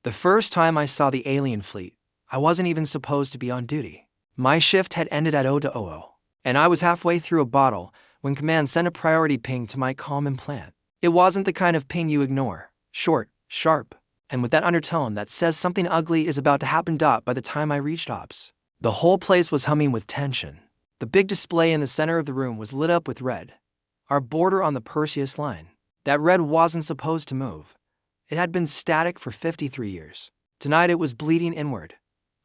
The first time I saw the alien fleet, I wasn't even supposed to be on duty. My shift had ended at 00:00, and I was halfway through a bottle when command sent a priority ping to my comm implant. It wasn't the kind of ping you ignore, short, sharp, and with that undertone that says something ugly is about to happen. By the time I reached ops, the whole place was humming with tension. The big display in the center of the room was lit up with red, our border on the Perseus line. That red wasn't supposed to move. It had been static for 53 years. Tonight it was bleeding inward.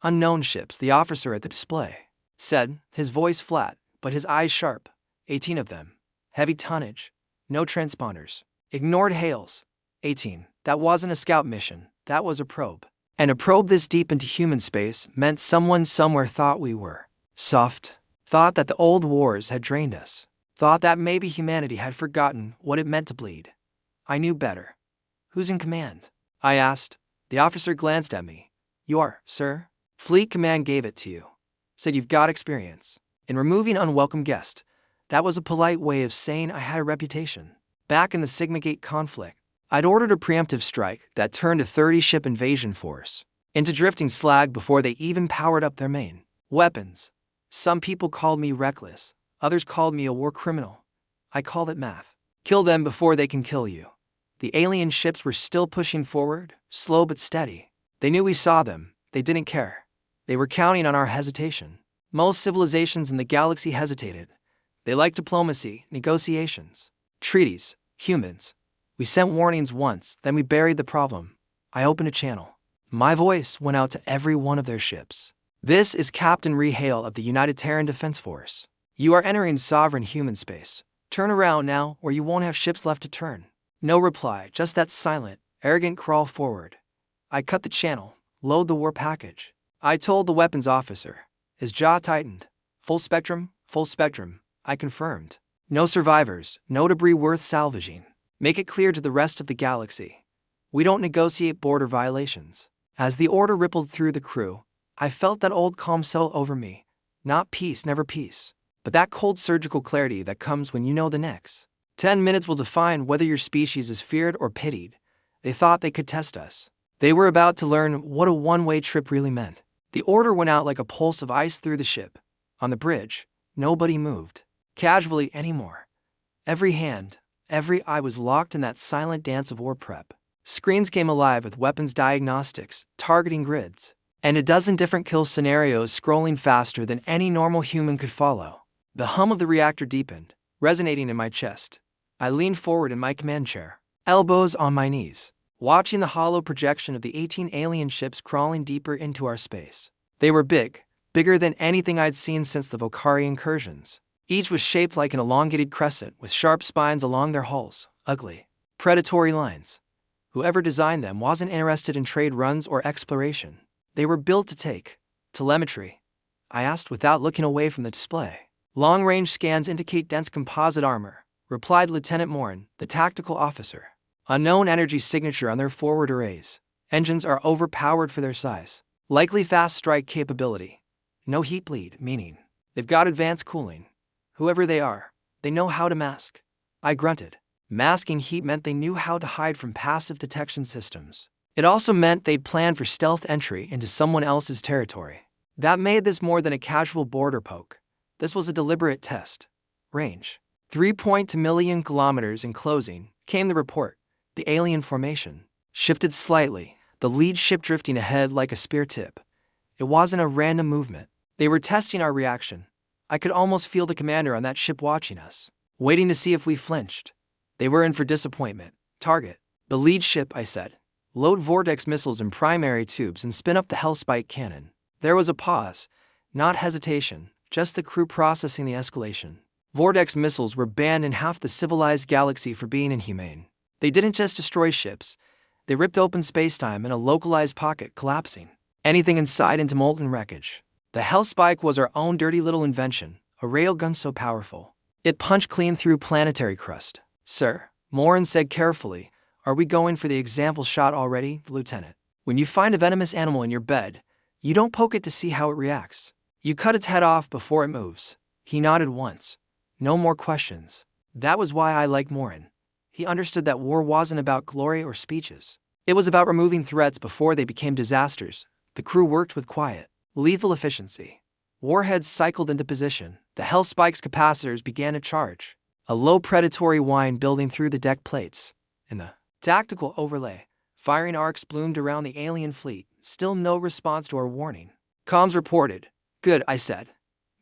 Unknown ships, the officer at the display said, his voice flat, but his eyes sharp. 18 of them. Heavy tonnage. No transponders. Ignored hails. 18. That wasn't a scout mission. That was a probe. And a probe this deep into human space meant someone somewhere thought we were soft. Thought that the old wars had drained us. Thought that maybe humanity had forgotten what it meant to bleed. I knew better. Who's in command? I asked. The officer glanced at me. You are, sir. Fleet command gave it to you. Said you've got experience in removing unwelcome guests. That was a polite way of saying I had a reputation. Back in the Sigma Gate conflict, I'd ordered a preemptive strike that turned a 30-ship invasion force into drifting slag before they even powered up their main weapons. Some people called me reckless. Others called me a war criminal. I called it math. Kill them before they can kill you. The alien ships were still pushing forward, slow but steady. They knew we saw them. They didn't care. They were counting on our hesitation. Most civilizations in the galaxy hesitated. They liked diplomacy, negotiations, treaties, humans. We sent warnings once, then we buried the problem. I opened a channel. My voice went out to every one of their ships. This is Captain Rehale of the United Terran Defense Force. You are entering sovereign human space. Turn around now, or you won't have ships left to turn. No reply, just that silent, arrogant crawl forward. I cut the channel, load the war package. I told the weapons officer. His jaw tightened. Full spectrum, I confirmed. No survivors, no debris worth salvaging. Make it clear to the rest of the galaxy. We don't negotiate border violations. As the order rippled through the crew, I felt that old calm settle over me. Not peace, never peace, but that cold surgical clarity that comes when you know the next 10 minutes will define whether your species is feared or pitied. They thought they could test us. They were about to learn what a one-way trip really meant. The order went out like a pulse of ice through the ship. On the bridge, nobody moved casually anymore. Every hand, every eye was locked in that silent dance of war prep. Screens came alive with weapons diagnostics, targeting grids, and a dozen different kill scenarios scrolling faster than any normal human could follow. The hum of the reactor deepened, resonating in my chest. I leaned forward in my command chair, elbows on my knees, watching the hollow projection of the 18 alien ships crawling deeper into our space. They were big, bigger than anything I'd seen since the Volcari incursions. Each was shaped like an elongated crescent with sharp spines along their hulls, ugly, predatory lines. Whoever designed them wasn't interested in trade runs or exploration. They were built to take telemetry. I asked without looking away from the display. Long-range scans indicate dense composite armor, replied Lieutenant Morin, the tactical officer. Unknown energy signature on their forward arrays. Engines are overpowered for their size. Likely fast strike capability. No heat bleed, meaning they've got advanced cooling. Whoever they are, they know how to mask. I grunted. Masking heat meant they knew how to hide from passive detection systems. It also meant they'd planned for stealth entry into someone else's territory. That made this more than a casual border poke. This was a deliberate test. Range. 3.2 million kilometers in closing, came the report. The alien formation shifted slightly, the lead ship drifting ahead like a spear tip. It wasn't a random movement. They were testing our reaction. I could almost feel the commander on that ship watching us, waiting to see if we flinched. They were in for disappointment. Target. The lead ship, I said. Load vortex missiles in primary tubes and spin up the Hellspike cannon. There was a pause. Not hesitation, just the crew processing the escalation. Vortex missiles were banned in half the civilized galaxy for being inhumane. They didn't just destroy ships. They ripped open spacetime in a localized pocket, collapsing anything inside into molten wreckage. The Hellspike was our own dirty little invention, a railgun so powerful it punched clean through planetary crust. Sir, Morin said carefully, are we going for the example shot already, Lieutenant? When you find a venomous animal in your bed, you don't poke it to see how it reacts. You cut its head off before it moves. He nodded once. No more questions. That was why I liked Morin. He understood that war wasn't about glory or speeches. It was about removing threats before they became disasters. The crew worked with quiet, lethal efficiency. Warheads cycled into position. The Hellspike's capacitors began to charge. A low predatory whine building through the deck plates. In the tactical overlay, firing arcs bloomed around the alien fleet. Still no response to our warning. Comms reported. Good, I said.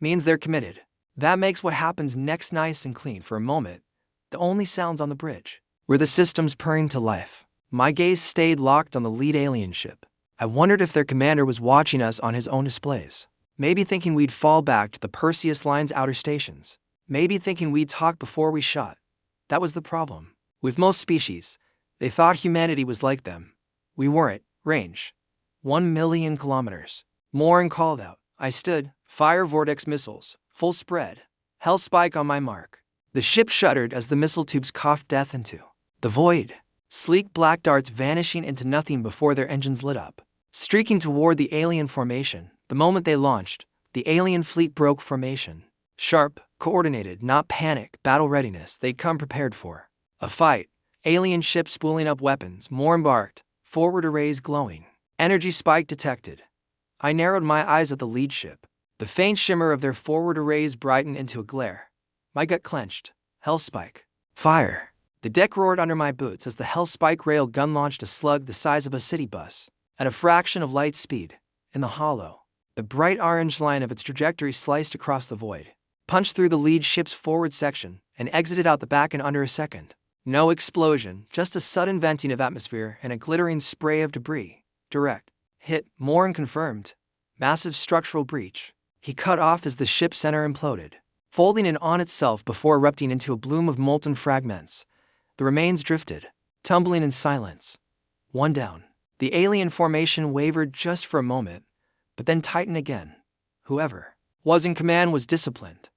Means they're committed. That makes what happens next nice and clean. For a moment, the only sounds on the bridge were the systems purring to life. My gaze stayed locked on the lead alien ship. I wondered if their commander was watching us on his own displays. Maybe thinking we'd fall back to the Perseus Line's outer stations. Maybe thinking we'd talk before we shot. That was the problem. With most species, they thought humanity was like them. We weren't. Range 1 million kilometers. Morin called out. I stood. Fire vortex missiles. Full spread. Hellspike on my mark. The ship shuddered as the missile tubes coughed death into the void. Sleek black darts vanishing into nothing before their engines lit up. Streaking toward the alien formation. The moment they launched, the alien fleet broke formation. Sharp, coordinated, not panic, battle readiness they'd come prepared for. A fight. Alien ships spooling up weapons, more embarked, forward arrays glowing. Energy spike detected. I narrowed my eyes at the lead ship. The faint shimmer of their forward arrays brightened into a glare. My gut clenched. Hellspike. Fire. The deck roared under my boots as the Hellspike rail gun launched a slug the size of a city bus. At a fraction of light speed, in the hollow, the bright orange line of its trajectory sliced across the void, punched through the lead ship's forward section, and exited out the back in under a second. No explosion, just a sudden venting of atmosphere and a glittering spray of debris. Direct hit, Morin confirmed. Massive structural breach. He cut off as the ship's center imploded, folding in on itself before erupting into a bloom of molten fragments. The remains drifted, tumbling in silence. One down. The alien formation wavered just for a moment, but then tightened again. Whoever was in command was disciplined.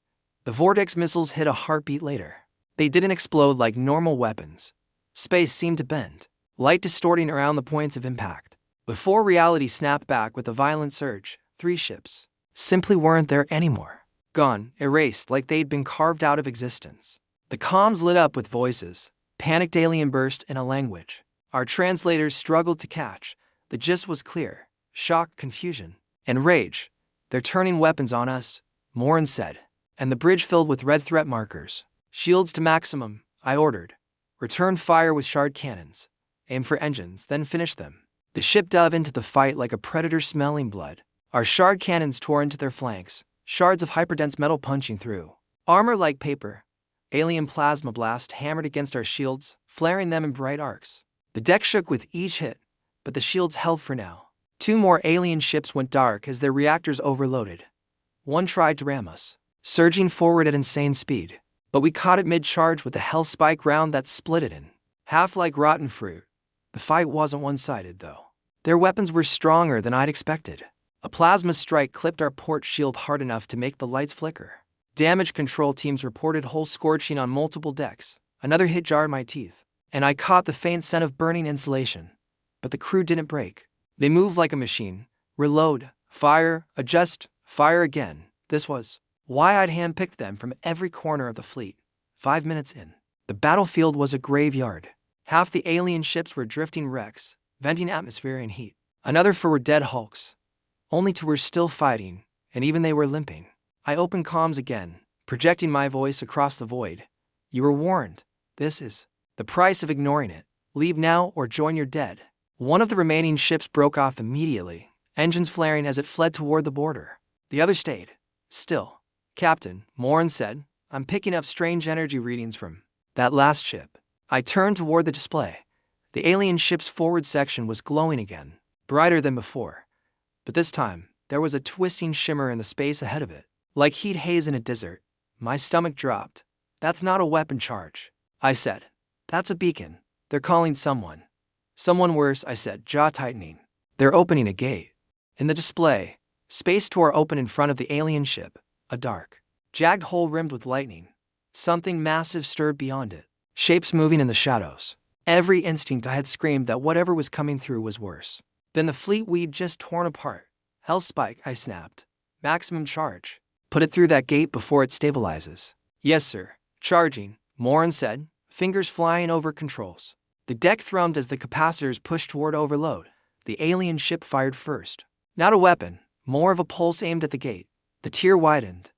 The vortex missiles hit a heartbeat later. They didn't explode like normal weapons. Space seemed to bend, light distorting around the points of impact. Before reality snapped back with a violent surge, 3 ships simply weren't there anymore. Gone, erased like they'd been carved out of existence. The comms lit up with voices. Panicked alien burst in a language our translators struggled to catch. The gist was clear. Shock, confusion, and rage. They're turning weapons on us, Morin said. And the bridge filled with red threat markers. Shields to maximum, I ordered. Return fire with shard cannons. Aim for engines, then finish them. The ship dove into the fight like a predator smelling blood. Our shard cannons tore into their flanks, shards of hyperdense metal punching through armor like paper. Alien plasma blast hammered against our shields, flaring them in bright arcs. The deck shook with each hit, but the shields held for now. 2 more alien ships went dark as their reactors overloaded. One tried to ram us, surging forward at insane speed, but we caught it mid-charge with a Hellspike round that split it in half like rotten fruit. The fight wasn't one-sided, though. Their weapons were stronger than I'd expected. A plasma strike clipped our port shield hard enough to make the lights flicker. Damage control teams reported hole scorching on multiple decks. Another hit jarred my teeth, and I caught the faint scent of burning insulation. But the crew didn't break. They moved like a machine. Reload, fire, adjust, fire again. This was why I'd handpicked them from every corner of the fleet. 5 minutes in, the battlefield was a graveyard. Half the alien ships were drifting wrecks, venting atmosphere and heat. Another 4 were dead hulks. Only 2 were still fighting, and even they were limping. I opened comms again, projecting my voice across the void. You were warned. This is the price of ignoring it. Leave now or join your dead. One of the remaining ships broke off immediately, engines flaring as it fled toward the border. The other stayed. Still. Captain, Morin said, I'm picking up strange energy readings from that last ship. I turned toward the display. The alien ship's forward section was glowing again, brighter than before. But this time, there was a twisting shimmer in the space ahead of it. Like heat haze in a desert. My stomach dropped. That's not a weapon charge, I said. That's a beacon. They're calling someone. Someone worse, I said, jaw tightening. They're opening a gate. In the display, space tore open in front of the alien ship, a dark, jagged hole rimmed with lightning. Something massive stirred beyond it, shapes moving in the shadows. Every instinct I had screamed that whatever was coming through was worse than the fleet we'd just torn apart. Hellspike, I snapped. Maximum charge. Put it through that gate before it stabilizes. Yes, sir. Charging, Morin said, fingers flying over controls. The deck thrummed as the capacitors pushed toward overload. The alien ship fired first. Not a weapon, more of a pulse aimed at the gate. The tier widened.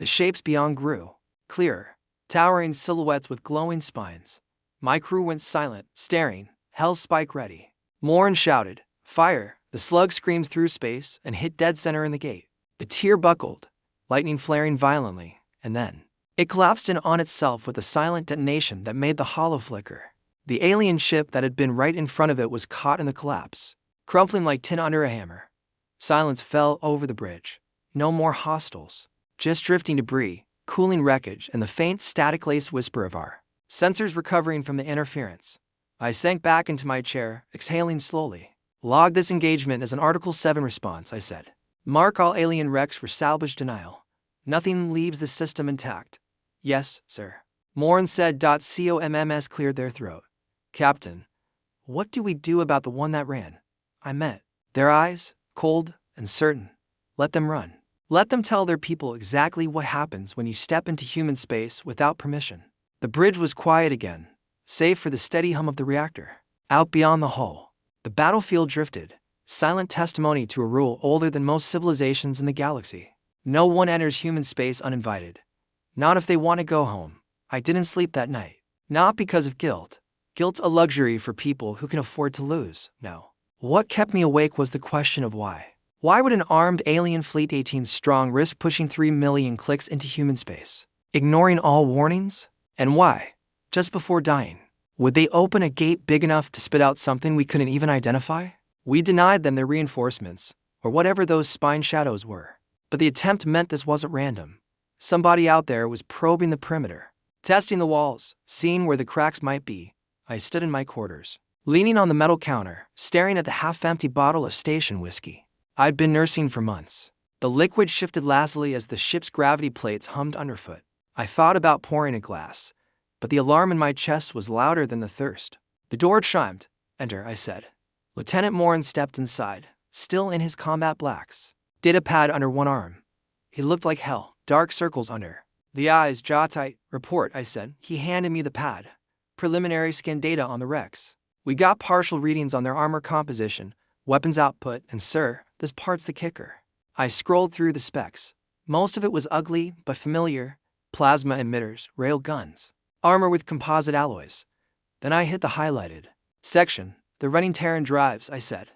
The shapes beyond grew. Clearer. Towering silhouettes with glowing spines. My crew went silent, staring, hell spike ready. Morin shouted, "Fire!" The slug screamed through space and hit dead center in the gate. The tier buckled, lightning flaring violently, and then it collapsed in on itself with a silent detonation that made the hollow flicker. The alien ship that had been right in front of it was caught in the collapse, crumpling like tin under a hammer. Silence fell over the bridge. No more hostiles, just drifting debris, cooling wreckage, and the faint static-laced whisper of our sensors recovering from the interference. I sank back into my chair, exhaling slowly. "Log this engagement as an Article 7 response," I said. "Mark all alien wrecks for salvage denial. Nothing leaves the system intact." "Yes, sir." Morin said. "COMMS cleared their throat." "Captain, what do we do about the one that ran?" I met their eyes, cold and certain. "Let them run. Let them tell their people exactly what happens when you step into human space without permission." The bridge was quiet again, save for the steady hum of the reactor. Out beyond the hull, the battlefield drifted, silent testimony to a rule older than most civilizations in the galaxy. No one enters human space uninvited. Not if they want to go home. I didn't sleep that night. Not because of guilt. Guilt's a luxury for people who can afford to lose. No. What kept me awake was the question of why. Why would an armed alien fleet 18 strong risk pushing 3 million clicks into human space, ignoring all warnings? And why, just before dying, would they open a gate big enough to spit out something we couldn't even identify? We denied them their reinforcements, or whatever those spine shadows were. But the attempt meant this wasn't random. Somebody out there was probing the perimeter, testing the walls, seeing where the cracks might be. I stood in my quarters, leaning on the metal counter, staring at the half-empty bottle of station whiskey I'd been nursing for months. The liquid shifted lazily as the ship's gravity plates hummed underfoot. I thought about pouring a glass, but the alarm in my chest was louder than the thirst. The door chimed. "Enter," I said. Lieutenant Morin stepped inside, still in his combat blacks. Data pad under one arm. He looked like hell, dark circles under the eyes, jaw tight. "Report," I said. He handed me the pad. "Preliminary scan data on the wrecks. We got partial readings on their armor composition, weapons output, and sir, this part's the kicker." I scrolled through the specs. Most of it was ugly but familiar. Plasma emitters, rail guns, armor with composite alloys. Then I hit the highlighted section. "The running Terran drives," I said.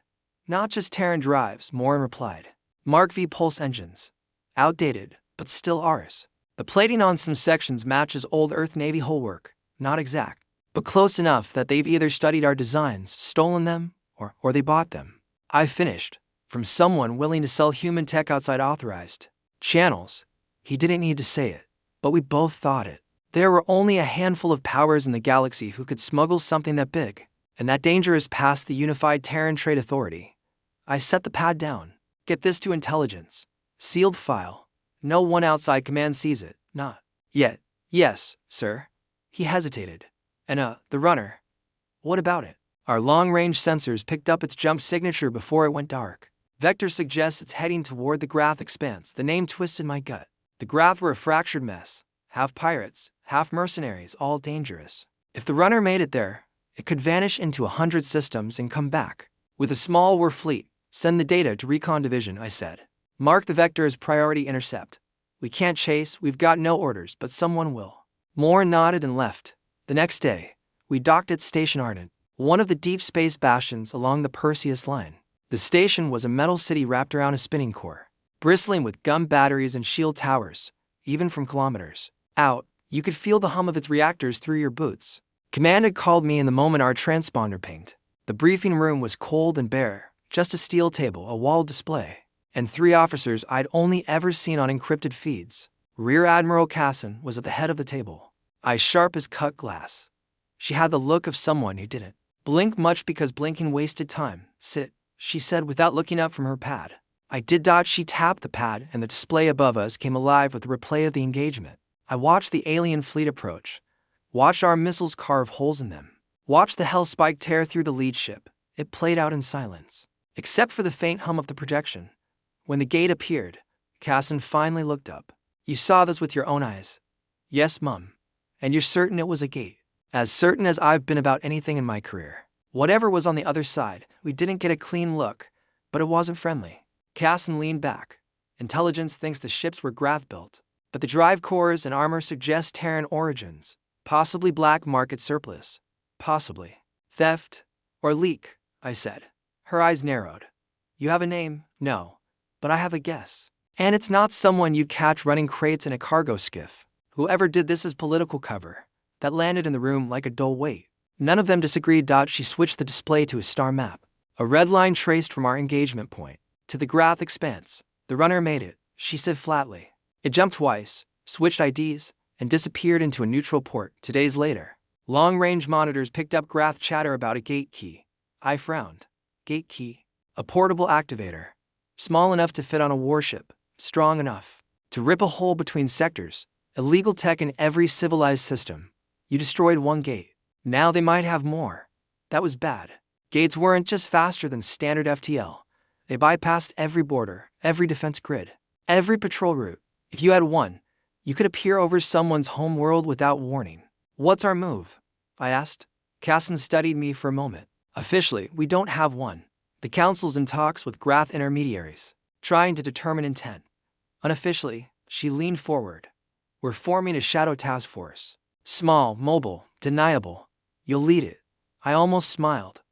"Not just Terran drives," Morin replied. "Mark V pulse engines. Outdated, but still ours. The plating on some sections matches old Earth Navy hullwork. Not exact, but close enough that they've either studied our designs, stolen them, or they bought them." I finished. From someone willing to sell human tech outside authorized channels. He didn't need to say it, but we both thought it. There were only a handful of powers in the galaxy who could smuggle something that big, and that dangerous past the Unified Terran Trade Authority. I set the pad down. "Get this to intelligence. Sealed file. No one outside command sees it. Not yet." "Yes, sir." He hesitated. "And the runner. What about it?" "Our long-range sensors picked up its jump signature before it went dark. Vector suggests it's heading toward the Grath expanse." The name twisted my gut. The Grath were a fractured mess. Half pirates, half mercenaries, all dangerous. If the runner made it there, it could vanish into 100 systems and come back. "With a small war fleet, send the data to Recon Division," I said. "Mark the vector as priority intercept. We can't chase, we've got no orders, but someone will." Morin nodded and left. The next day, we docked at Station Ardent, one of the deep space bastions along the Perseus line. The station was a metal city wrapped around a spinning core, bristling with gun batteries and shield towers. Even from kilometers out, you could feel the hum of its reactors through your boots. Command had called me in the moment our transponder pinged. The briefing room was cold and bare, just a steel table, a wall display, and 3 officers I'd only ever seen on encrypted feeds. Rear Admiral Casson was at the head of the table, eyes sharp as cut glass. She had the look of someone who didn't blink much because blinking wasted time. "Sit," she said without looking up from her pad. I did. She tapped the pad and the display above us came alive with the replay of the engagement. I watched the alien fleet approach, watched our missiles carve holes in them, watched the hell spike tear through the lead ship. It played out in silence, except for the faint hum of the projection. When the gate appeared, Casson finally looked up. "You saw this with your own eyes?" "Yes, Mum." "And you're certain it was a gate?" As certain as I've been about anything in my career. Whatever was on the other side, we didn't get a clean look, but it wasn't friendly. Casson leaned back. Intelligence thinks the ships were Grath-built, but the drive cores and armor suggest Terran origins. Possibly black market surplus. Possibly theft or leak, I said. Her eyes narrowed. You have a name? No. But I have a guess. And it's not someone you'd catch running crates in a cargo skiff. Whoever did this is political cover. That landed in the room like a dull weight. None of them disagreed. She switched the display to a star map. A red line traced from our engagement point to the Grath expanse. The runner made it, she said flatly. It jumped twice, switched IDs, and disappeared into a neutral port. 2 days later, long-range monitors picked up Grath chatter about a gate key. I frowned. Gate key? A portable activator. Small enough to fit on a warship, strong enough to rip a hole between sectors. Illegal tech in every civilized system. You destroyed one gate. Now they might have more. That was bad. Gates weren't just faster than standard FTL. They bypassed every border, every defense grid, every patrol route. If you had one, you could appear over someone's home world without warning. What's our move? I asked. Casson studied me for a moment. Officially, we don't have one. The Council's in talks with Grath intermediaries, trying to determine intent. Unofficially, she leaned forward. We're forming a shadow task force. Small, mobile, deniable. You'll lead it. I almost smiled.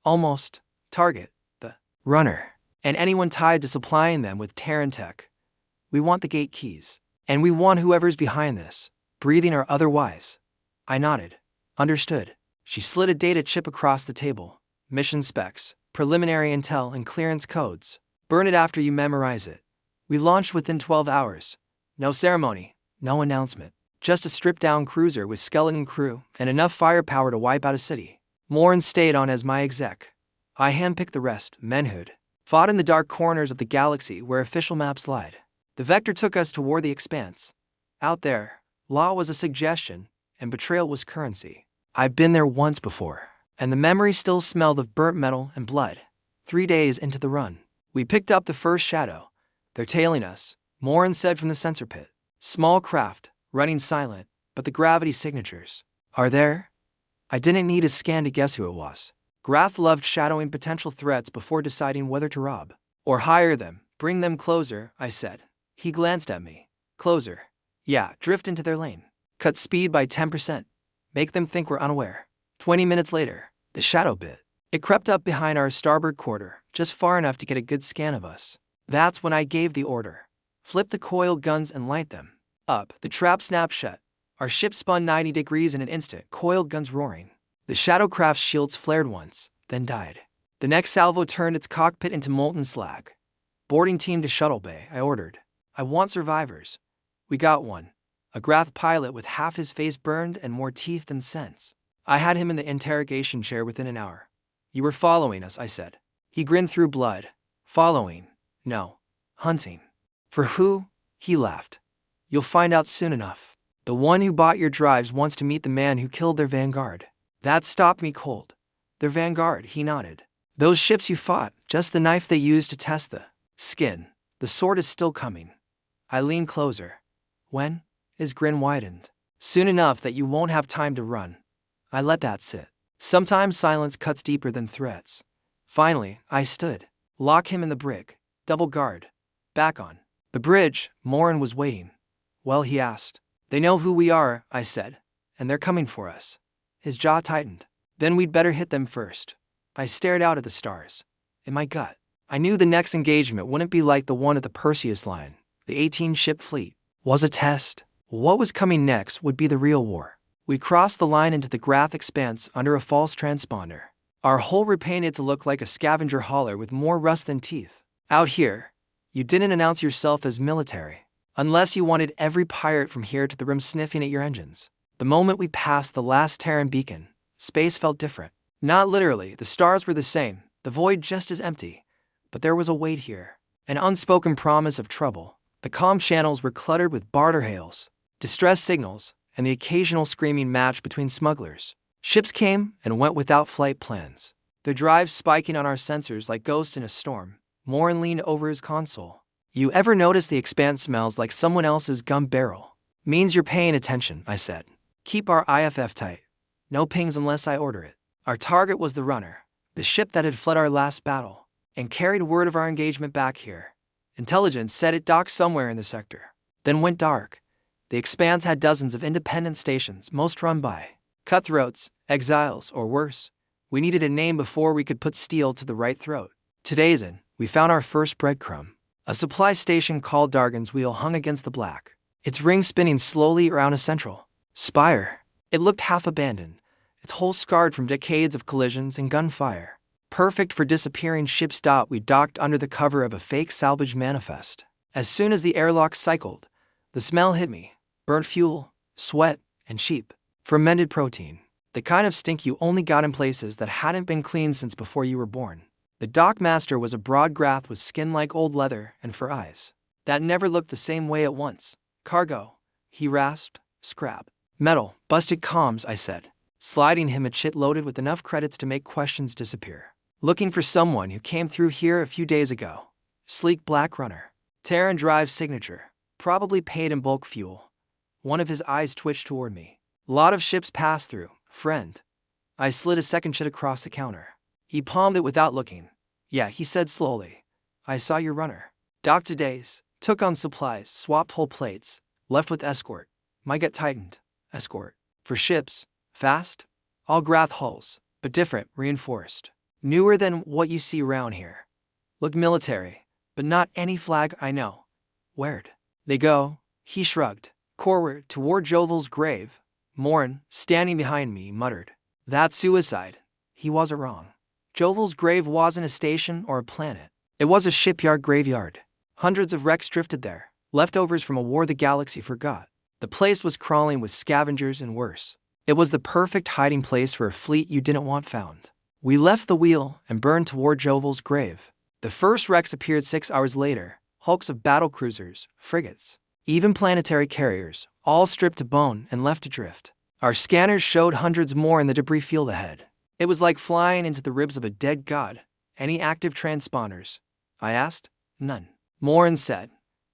Almost. Target the runner and anyone tied to supplying them with Terran tech. We want the gate keys. And we want whoever's behind this, breathing or otherwise. I nodded. Understood. She slid a data chip across the table. Mission specs, preliminary intel, and clearance codes. Burn it after you memorize it. We launched within 12 hours. No ceremony, no announcement. Just a stripped-down cruiser with skeleton crew and enough firepower to wipe out a city. Morin stayed on as my exec. I handpicked the rest, menhood. Fought in the dark corners of the galaxy where official maps lied. The vector took us toward the expanse. Out there, law was a suggestion, and betrayal was currency. I'd been there once before, and the memory still smelled of burnt metal and blood. 3 days into the run, we picked up the first shadow. They're tailing us, Morin said from the sensor pit. Small craft, running silent, but the gravity signatures are there. I didn't need a scan to guess who it was. Grath loved shadowing potential threats before deciding whether to rob or hire them. Bring them closer, I said. He glanced at me. Closer. Yeah, drift into their lane. Cut speed by 10%. Make them think we're unaware. 20 minutes later, the shadow bit. It crept up behind our starboard quarter, just far enough to get a good scan of us. That's when I gave the order. Flip the coiled guns and light them. Up, the trap snapped shut. Our ship spun 90 degrees in an instant, coiled guns roaring. The shadowcraft's shields flared once, then died. The next salvo turned its cockpit into molten slag. Boarding team to shuttle bay, I ordered. I want survivors. We got one. A Grath pilot with half his face burned and more teeth than sense. I had him in the interrogation chair within an hour. You were following us, I said. He grinned through blood. Following? No. Hunting. For who? He laughed. You'll find out soon enough. The one who bought your drives wants to meet the man who killed their vanguard. That stopped me cold. Their vanguard, he nodded. Those ships you fought, just the knife they used to test the skin. The sword is still coming. I leaned closer. When? His grin widened. Soon enough that you won't have time to run. I let that sit. Sometimes silence cuts deeper than threats. Finally, I stood. Lock him in the brig. Double guard. Back on. The bridge, Morin was waiting. Well, he asked. They know who we are, I said. And they're coming for us. His jaw tightened. Then we'd better hit them first. I stared out at the stars. In my gut, I knew the next engagement wouldn't be like the one at the Perseus line. The 18-ship fleet was a test. What was coming next would be the real war. We crossed the line into the Grath expanse under a false transponder. Our hull repainted to look like a scavenger hauler with more rust than teeth. Out here, you didn't announce yourself as military, unless you wanted every pirate from here to the rim sniffing at your engines. The moment we passed the last Terran beacon, space felt different. Not literally, the stars were the same, the void just as empty. But there was a weight here, an unspoken promise of trouble. The comm channels were cluttered with barter hails, distress signals, and the occasional screaming match between smugglers. Ships came and went without flight plans, their drives spiking on our sensors like ghosts in a storm. Morin leaned over his console. You ever notice the expanse smells like someone else's gun barrel? Means you're paying attention, I said. Keep our IFF tight. No pings unless I order it. Our target was the runner, the ship that had fled our last battle, and carried word of our engagement back here. Intelligence said it docked somewhere in the sector. Then went dark. The Expanse had dozens of independent stations, most run by cutthroats, exiles, or worse. We needed a name before we could put steel to the right throat. 2 days in, we found our first breadcrumb. A supply station called Dargan's Wheel hung against the black, its ring spinning slowly around a central spire. It looked half abandoned, its hull scarred from decades of collisions and gunfire. Perfect for disappearing ships. We docked under the cover of a fake salvage manifest. As soon as the airlock cycled, the smell hit me. Burnt fuel, sweat, and cheap, fermented protein. The kind of stink you only got in places that hadn't been cleaned since before you were born. The dockmaster was a broad grath with skin like old leather and for eyes that never looked the same way at once. Cargo, he rasped. Scrap. Metal, busted comms, I said, sliding him a chit loaded with enough credits to make questions disappear. Looking for someone who came through here a few days ago. Sleek black runner. Terran Drive's signature. Probably paid in bulk fuel. One of his eyes twitched toward me. Lot of ships pass through, friend. I slid a second chit across the counter. He palmed it without looking. Yeah, he said slowly. I saw your runner. Docked 2 days, took on supplies, swapped hull plates, left with escort. My gut tightened. Escort. For ships. Fast? All Grath hulls, but different, reinforced. Newer than what you see around here. Look military, but not any flag I know. Where'd they go? He shrugged. Corward, toward Jovel's grave. Morin, standing behind me, muttered. That's suicide. He wasn't wrong. Jovel's grave wasn't a station or a planet. It was a shipyard graveyard. Hundreds of wrecks drifted there, leftovers from a war the galaxy forgot. The place was crawling with scavengers and worse. It was the perfect hiding place for a fleet you didn't want found. We left the wheel and burned toward Jovel's grave. The first wrecks appeared 6 hours later, hulks of battlecruisers, frigates, even planetary carriers, all stripped to bone and left adrift. Our scanners showed hundreds more in the debris field ahead. It was like flying into the ribs of a dead god. Any active transponders? I asked. None. Morin said.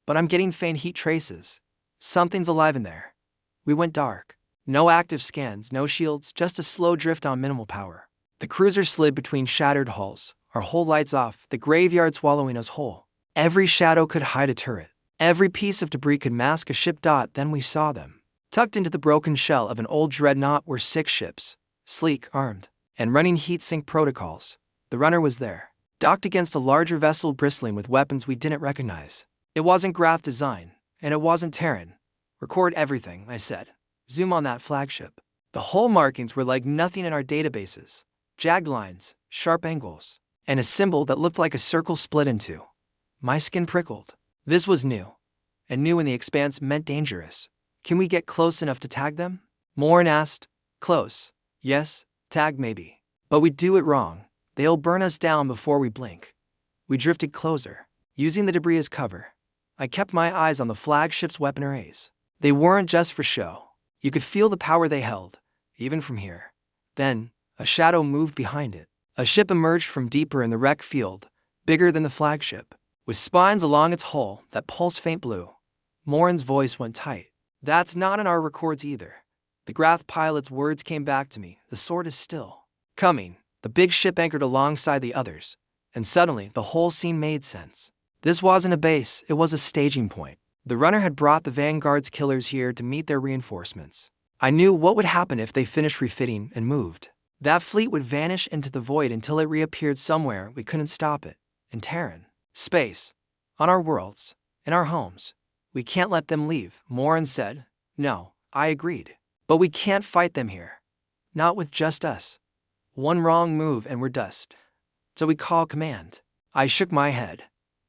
But I'm getting faint heat traces. Something's alive in there. We went dark. No active scans, no shields, just a slow drift on minimal power. The cruiser slid between shattered hulls, our hull lights off, the graveyard swallowing us whole. Every shadow could hide a turret. Every piece of debris could mask a ship. Then we saw them. Tucked into the broken shell of an old dreadnought were 6 ships, sleek, armed, and running heat sink protocols. The runner was there, docked against a larger vessel bristling with weapons we didn't recognize. It wasn't Grath design, and it wasn't Terran. Record everything, I said. Zoom on that flagship. The hull markings were like nothing in our databases. Jagged lines, sharp angles, and a symbol that looked like a circle split in two. My skin prickled. This was new. And new in the Expanse meant dangerous. Can we get close enough to tag them? Morin asked. Close. Yes, tag maybe. But we'd do it wrong. They'll burn us down before we blink. We drifted closer, using the debris as cover. I kept my eyes on the flagship's weapon arrays. They weren't just for show. You could feel the power they held, even from here. Then, a shadow moved behind it. A ship emerged from deeper in the wreck field, bigger than the flagship, with spines along its hull that pulsed faint blue. Morin's voice went tight. That's not in our records either. The Grath pilot's words came back to me. The sword is still coming. The big ship anchored alongside the others, and suddenly the whole scene made sense. This wasn't a base, it was a staging point. The runner had brought the Vanguard's killers here to meet their reinforcements. I knew what would happen if they finished refitting and moved. That fleet would vanish into the void until it reappeared somewhere we couldn't stop it. In Terran space, on our worlds, in our homes. We can't let them leave, Morin said. No, I agreed. But we can't fight them here. Not with just us. One wrong move and we're dust. So we call command. I shook my head.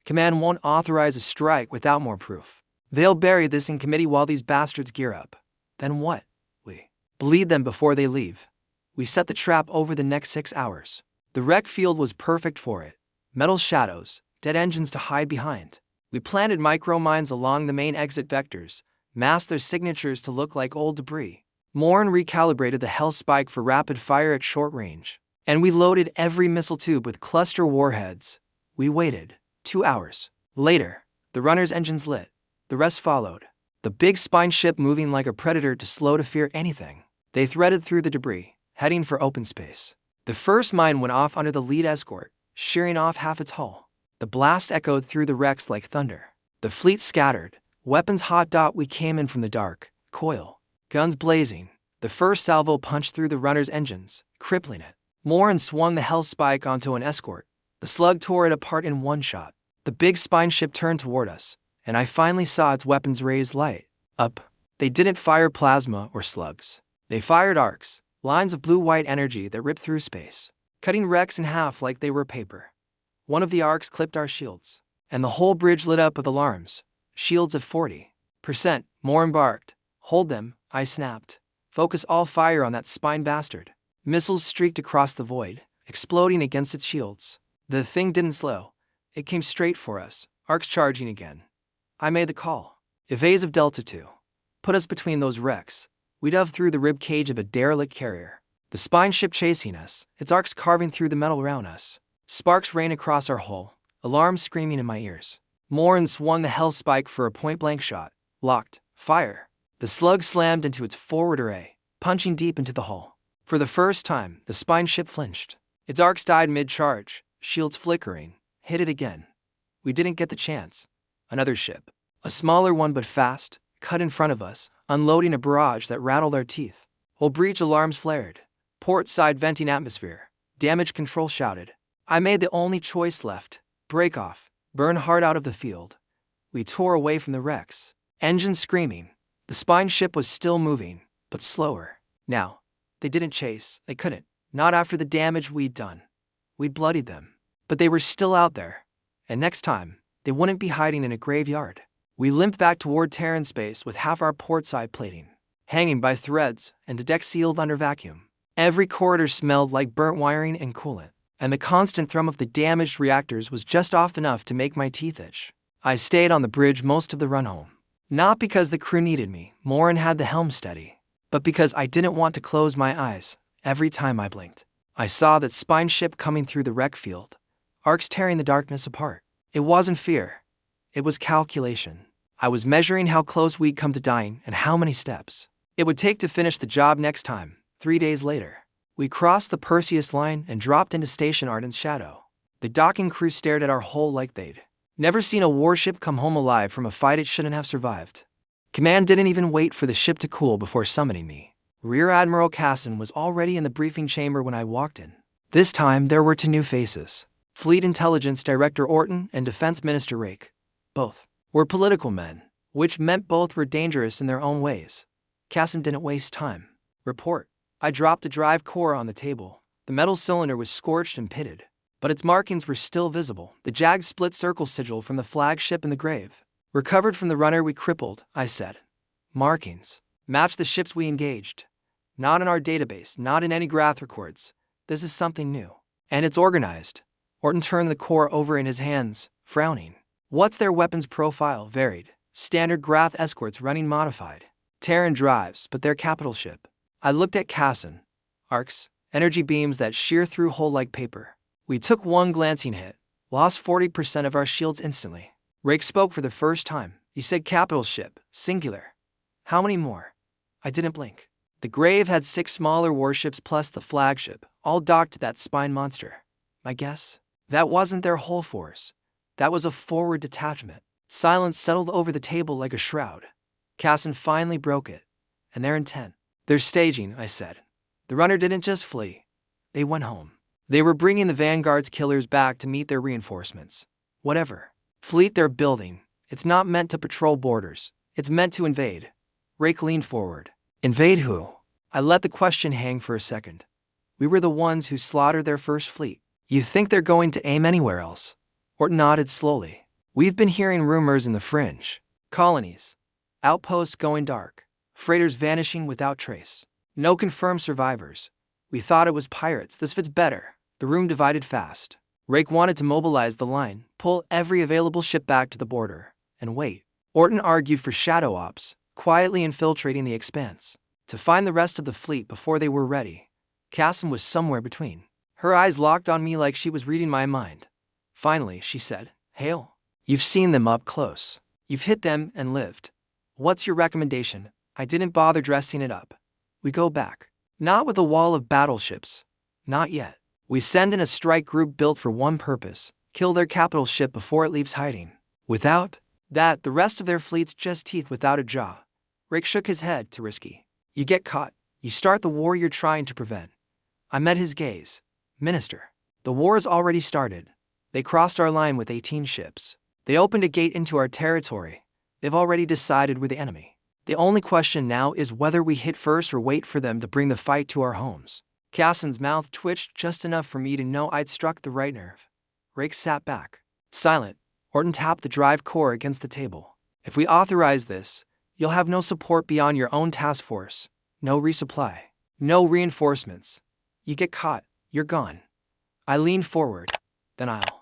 Command won't authorize a strike without more proof. They'll bury this in committee while these bastards gear up. Then what? We bleed them before they leave. We set the trap over the next 6 hours. The wreck field was perfect for it. Metal shadows, dead engines to hide behind. We planted micro-mines along the main exit vectors, masked their signatures to look like old debris. Morin recalibrated the Hell Spike for rapid fire at short range. And we loaded every missile tube with cluster warheads. We waited. 2 hours. Later, the runner's engines lit. The rest followed. The big spine ship moving like a predator too slow to fear anything. They threaded through the debris, heading for open space. The first mine went off under the lead escort, shearing off half its hull. The blast echoed through the wrecks like thunder. The fleet scattered, weapons hot. We came in from the dark, coil, guns blazing. The first salvo punched through the runner's engines, crippling it. Morin swung the hell spike onto an escort. The slug tore it apart in one shot. The big spine ship turned toward us, and I finally saw its weapons raise light up. They didn't fire plasma or slugs. They fired arcs, lines of blue-white energy that ripped through space, cutting wrecks in half like they were paper. One of the arcs clipped our shields, and the whole bridge lit up with alarms. Shields of 40%. More embarked. Hold them, I snapped. Focus all fire on that spine bastard. Missiles streaked across the void, exploding against its shields. The thing didn't slow. It came straight for us, arcs charging again. I made the call. Evasive Delta 2. Put us between those wrecks. We dove through the rib cage of a derelict carrier. The spine ship chasing us, its arcs carving through the metal around us. Sparks rain across our hull, alarms screaming in my ears. Morin swung the hell spike for a point-blank shot. Locked. Fire. The slug slammed into its forward array, punching deep into the hull. For the first time, the spine ship flinched. Its arcs died mid-charge, shields flickering. Hit it again. We didn't get the chance. Another ship, a smaller one but fast, cut in front of us, unloading a barrage that rattled our teeth. Hull breach alarms flared. Port side venting atmosphere. Damage control shouted. I made the only choice left. Break off. Burn hard out of the field. We tore away from the wrecks. Engines screaming. The spine ship was still moving, but slower. Now, they didn't chase. They couldn't. Not after the damage we'd done. We'd bloodied them. But they were still out there. And next time, they wouldn't be hiding in a graveyard. We limped back toward Terran space with half our port side plating hanging by threads and the deck sealed under vacuum. Every corridor smelled like burnt wiring and coolant, and the constant thrum of the damaged reactors was just off enough to make my teeth itch. I stayed on the bridge most of the run home. Not because the crew needed me, Morin had the helm steady, but because I didn't want to close my eyes every time I blinked. I saw that spine ship coming through the wreck field, arcs tearing the darkness apart. It wasn't fear. It was calculation. I was measuring how close we'd come to dying and how many steps it would take to finish the job next time. 3 days later, we crossed the Perseus line and dropped into Station Arden's shadow. The docking crew stared at our hull like they'd never seen a warship come home alive from a fight it shouldn't have survived. Command didn't even wait for the ship to cool before summoning me. Rear Admiral Casson was already in the briefing chamber when I walked in. This time, there were 2 new faces. Fleet Intelligence Director Orton and Defense Minister Rake. Both were political men, which meant both were dangerous in their own ways. Casson didn't waste time. Report. I dropped a drive core on the table. The metal cylinder was scorched and pitted, but its markings were still visible. The jagged split circle sigil from the flagship in the grave. Recovered from the runner we crippled, I said. Markings. Match the ships we engaged. Not in our database, not in any Grath records. This is something new. And it's organized. Orton turned the core over in his hands, frowning. What's their weapons profile? Varied. Standard Grath escorts running modified. Terran drives, but their capital ship. I looked at Casson. Arcs, energy beams that shear through hull like paper. We took one glancing hit, lost 40% of our shields instantly. Rake spoke for the first time. You said capital ship, singular. How many more? I didn't blink. The grave had 6 smaller warships plus the flagship, all docked to that spine monster. My guess? That wasn't their whole force. That was a forward detachment. Silence settled over the table like a shroud. Casson finally broke it. And their intent. Their staging, I said. The runner didn't just flee. They went home. They were bringing the Vanguard's killers back to meet their reinforcements. Whatever fleet they're building, it's not meant to patrol borders. It's meant to invade. Rake leaned forward. Invade who? I let the question hang for a second. We were the ones who slaughtered their first fleet. You think they're going to aim anywhere else? Orton nodded slowly. We've been hearing rumors in the fringe. Colonies. Outposts going dark. Freighters vanishing without trace. No confirmed survivors. We thought it was pirates. This fits better. The room divided fast. Rake wanted to mobilize the line, pull every available ship back to the border, and wait. Orton argued for shadow ops, quietly infiltrating the expanse, to find the rest of the fleet before they were ready. Casson was somewhere between. Her eyes locked on me like she was reading my mind. Finally, she said, Hale, you've seen them up close. You've hit them and lived. What's your recommendation? I didn't bother dressing it up. We go back. Not with a wall of battleships. Not yet. We send in a strike group built for one purpose: kill their capital ship before it leaves hiding. Without that, the rest of their fleet's just teeth without a jaw. Rick shook his head. Too risky. You get caught. You start the war you're trying to prevent. I met his gaze. Minister, the war's already started. They crossed our line with 18 ships. They opened a gate into our territory. They've already decided we're the enemy. The only question now is whether we hit first or wait for them to bring the fight to our homes. Cassin's mouth twitched just enough for me to know I'd struck the right nerve. Rake sat back, silent. Orton tapped the drive core against the table. If we authorize this, you'll have no support beyond your own task force. No resupply. No reinforcements. You get caught, you're gone. I leaned forward. Then I'll